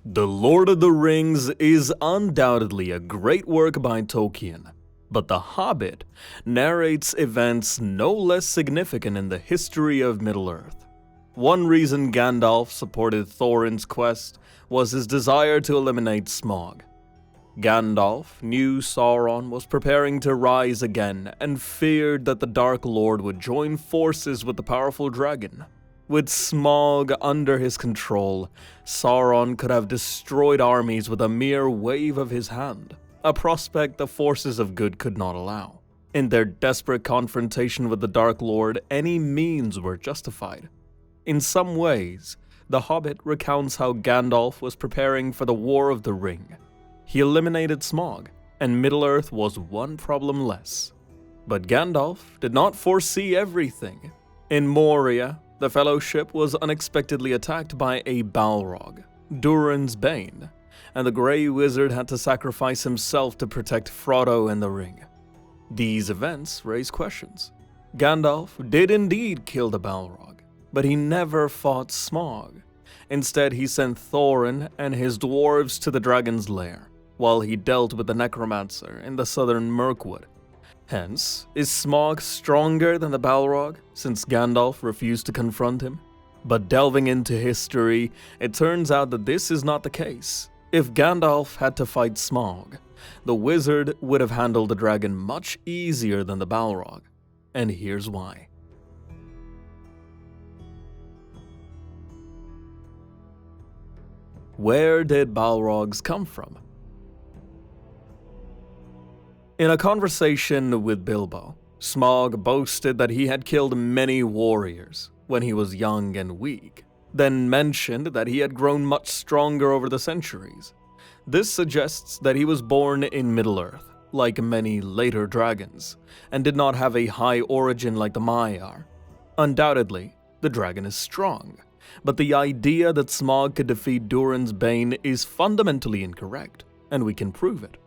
The Lord of the Rings is undoubtedly a great work by Tolkien, but The Hobbit narrates events no less significant in the history of Middle-earth. One reason Gandalf supported Thorin's quest was his desire to eliminate SMAUG. Gandalf knew Sauron was preparing to rise again and feared that the Dark Lord would join forces with the powerful dragon. With SMAUG under his control, Sauron could have destroyed armies with a mere wave of his hand, a prospect the forces of good could not allow. In their desperate confrontation with the Dark Lord, any means were justified. In some ways, The Hobbit recounts how Gandalf was preparing for the War of the Ring. He eliminated SMAUG, and Middle-earth was one problem less. But Gandalf did not foresee everything. In Moria, the Fellowship was unexpectedly attacked by a Balrog, Durin's Bane, and the Grey Wizard had to sacrifice himself to protect Frodo and the Ring. These events raise questions. Gandalf did indeed kill the Balrog, but he never fought SMAUG. Instead, he sent Thorin and his dwarves to the dragon's lair, while he dealt with the necromancer in the southern Mirkwood. Hence, is SMAUG stronger than the Balrog, since Gandalf refused to confront him? But delving into history, it turns out that this is not the case. If Gandalf had to fight SMAUG, the wizard would have handled the dragon much easier than the Balrog. And here's why. Where did Balrogs come from? In a conversation with Bilbo, SMAUG boasted that he had killed many warriors when he was young and weak, then mentioned that he had grown much stronger over the centuries. This suggests that he was born in Middle-earth, like many later dragons, and did not have a high origin like the Maiar. Undoubtedly, the dragon is strong, but the idea that SMAUG could defeat Durin's Bane is fundamentally incorrect, and we can prove it.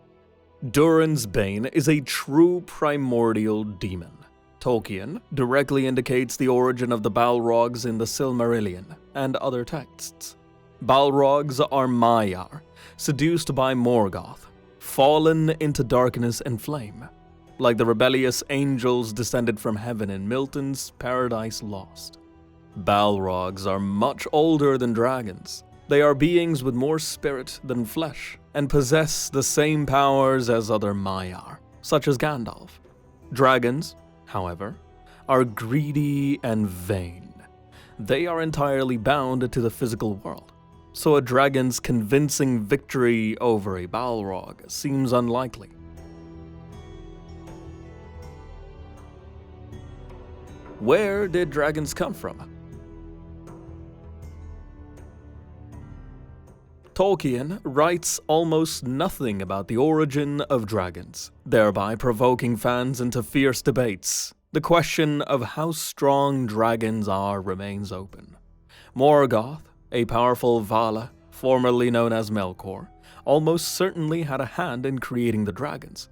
Durin's Bane is a true primordial demon. Tolkien directly indicates the origin of the Balrogs in the Silmarillion and other texts. Balrogs are Maiar, seduced by Morgoth, fallen into darkness and flame, like the rebellious angels descended from heaven in Milton's Paradise Lost. Balrogs are much older than dragons. They are beings with more spirit than flesh, and possess the same powers as other Maiar, such as Gandalf. Dragons, however, are greedy and vain. They are entirely bound to the physical world, so a dragon's convincing victory over a Balrog seems unlikely. Where did dragons come from? Tolkien writes almost nothing about the origin of dragons, thereby provoking fans into fierce debates. The question of how strong dragons are remains open. Morgoth, a powerful Vala, formerly known as Melkor, almost certainly had a hand in creating the dragons.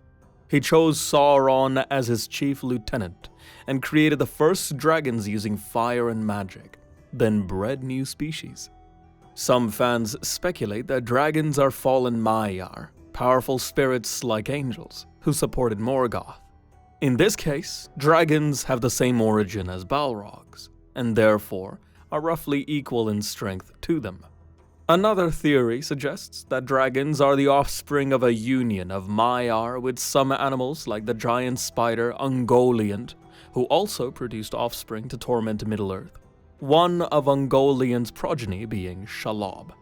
He chose Sauron as his chief lieutenant, and created the first dragons using fire and magic, then bred new species. Some fans speculate that dragons are fallen Maiar, powerful spirits like angels, who supported Morgoth. In this case, dragons have the same origin as Balrogs, and therefore are roughly equal in strength to them. Another theory suggests that dragons are the offspring of a union of Maiar with some animals like the giant spider Ungoliant, who also produced offspring to torment Middle-earth. One of Ungoliant's progeny being Shelob.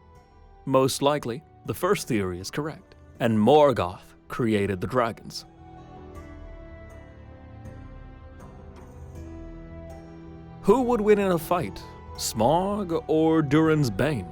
Most likely, the first theory is correct, and Morgoth created the dragons. Who would win in a fight, SMAUG or Durin's Bane?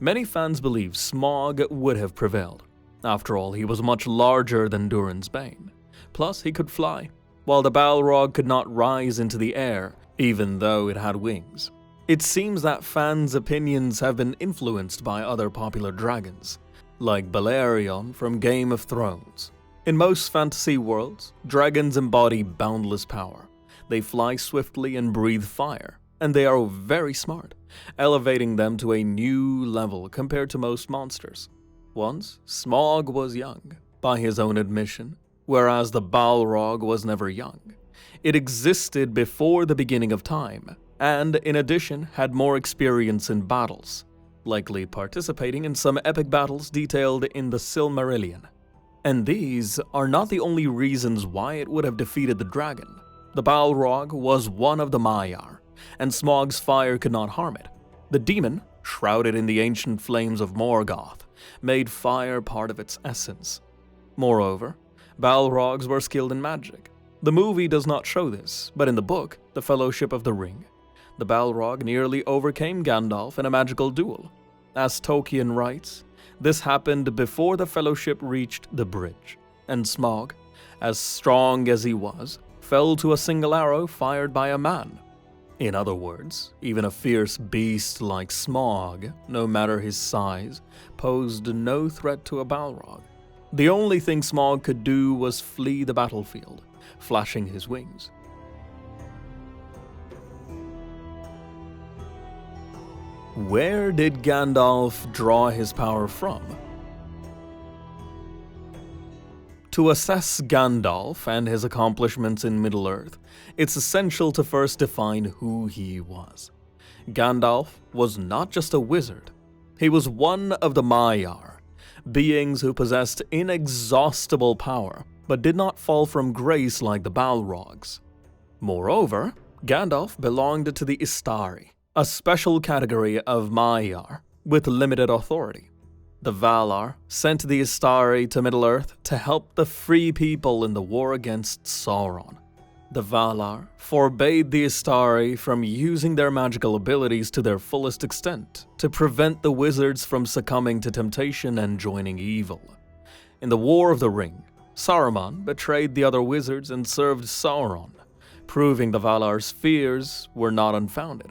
Many fans believe SMAUG would have prevailed. After all, he was much larger than Durin's Bane. Plus, he could fly, while the Balrog could not rise into the air, even though it had wings. It seems that fans' opinions have been influenced by other popular dragons, like Balerion from Game of Thrones. In most fantasy worlds, dragons embody boundless power. They fly swiftly and breathe fire, and they are very smart, elevating them to a new level compared to most monsters. Once, SMAUG was young, by his own admission, whereas the Balrog was never young. It existed before the beginning of time, and in addition had more experience in battles, likely participating in some epic battles detailed in the Silmarillion. And these are not the only reasons why it would have defeated the dragon. The Balrog was one of the Maiar, and SMAUG's fire could not harm it. The demon, shrouded in the ancient flames of Morgoth, made fire part of its essence. Moreover, Balrogs were skilled in magic. The movie does not show this, but in the book, The Fellowship of the Ring, the Balrog nearly overcame Gandalf in a magical duel. As Tolkien writes, this happened before the Fellowship reached the bridge, and SMAUG, as strong as he was, fell to a single arrow fired by a man. In other words, even a fierce beast like SMAUG, no matter his size, posed no threat to a Balrog. The only thing SMAUG could do was flee the battlefield, flashing his wings. Where did Gandalf draw his power from? To assess Gandalf and his accomplishments in Middle-earth, it's essential to first define who he was. Gandalf was not just a wizard. He was one of the Maiar, beings who possessed inexhaustible power, but did not fall from grace like the Balrogs. Moreover, Gandalf belonged to the Istari, a special category of Maiar with limited authority. The Valar sent the Istari to Middle-earth to help the free people in the war against Sauron. The Valar forbade the Istari from using their magical abilities to their fullest extent to prevent the wizards from succumbing to temptation and joining evil. In the War of the Ring, Saruman betrayed the other wizards and served Sauron, proving the Valar's fears were not unfounded.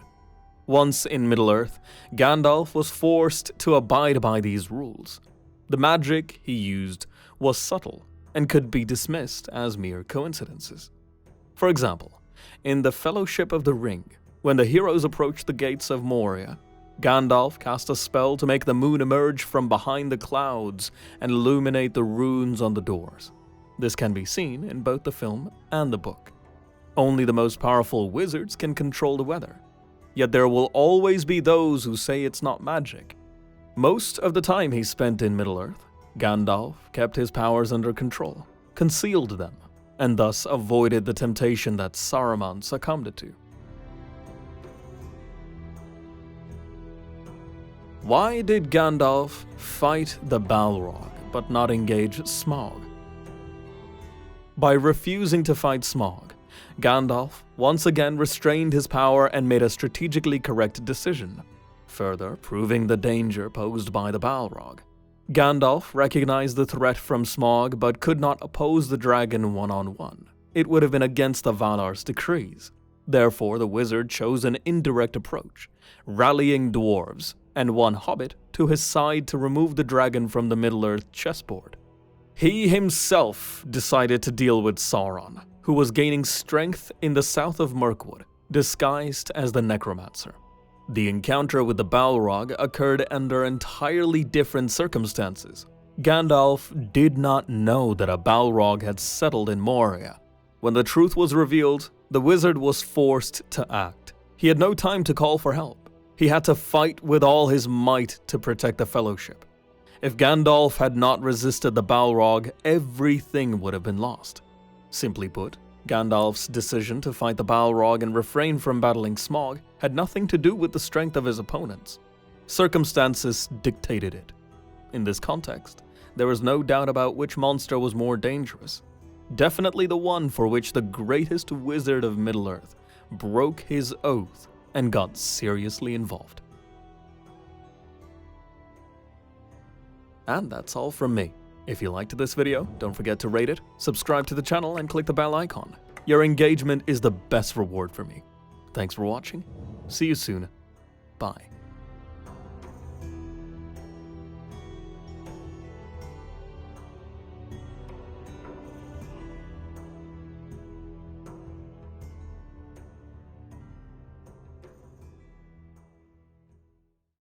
Once in Middle-earth, Gandalf was forced to abide by these rules. The magic he used was subtle and could be dismissed as mere coincidences. For example, in The Fellowship of the Ring, when the heroes approached the gates of Moria, Gandalf cast a spell to make the moon emerge from behind the clouds and illuminate the runes on the doors. This can be seen in both the film and the book. Only the most powerful wizards can control the weather. Yet there will always be those who say it's not magic. Most of the time he spent in Middle-earth, Gandalf kept his powers under control, concealed them, and thus avoided the temptation that Saruman succumbed to. Why did Gandalf fight the Balrog but not engage SMAUG? By refusing to fight SMAUG, Gandalf once again restrained his power and made a strategically correct decision, further proving the danger posed by the Balrog. Gandalf recognized the threat from SMAUG but could not oppose the dragon one-on-one. It would have been against the Valar's decrees. Therefore, the wizard chose an indirect approach, rallying dwarves and one hobbit to his side to remove the dragon from the Middle-earth chessboard. He himself decided to deal with Sauron, who was gaining strength in the south of Mirkwood, disguised as the Necromancer. The encounter with the Balrog occurred under entirely different circumstances. Gandalf did not know that a Balrog had settled in Moria. When the truth was revealed, the wizard was forced to act. He had no time to call for help. He had to fight with all his might to protect the Fellowship. If Gandalf had not resisted the Balrog, everything would have been lost. Simply put, Gandalf's decision to fight the Balrog and refrain from battling SMAUG had nothing to do with the strength of his opponents. Circumstances dictated it. In this context, there is no doubt about which monster was more dangerous. Definitely the one for which the greatest wizard of Middle-earth broke his oath and got seriously involved. And that's all from me. If you liked this video, don't forget to rate it, subscribe to the channel, and click the bell icon. Your engagement is the best reward for me. Thanks for watching. See you soon. Bye.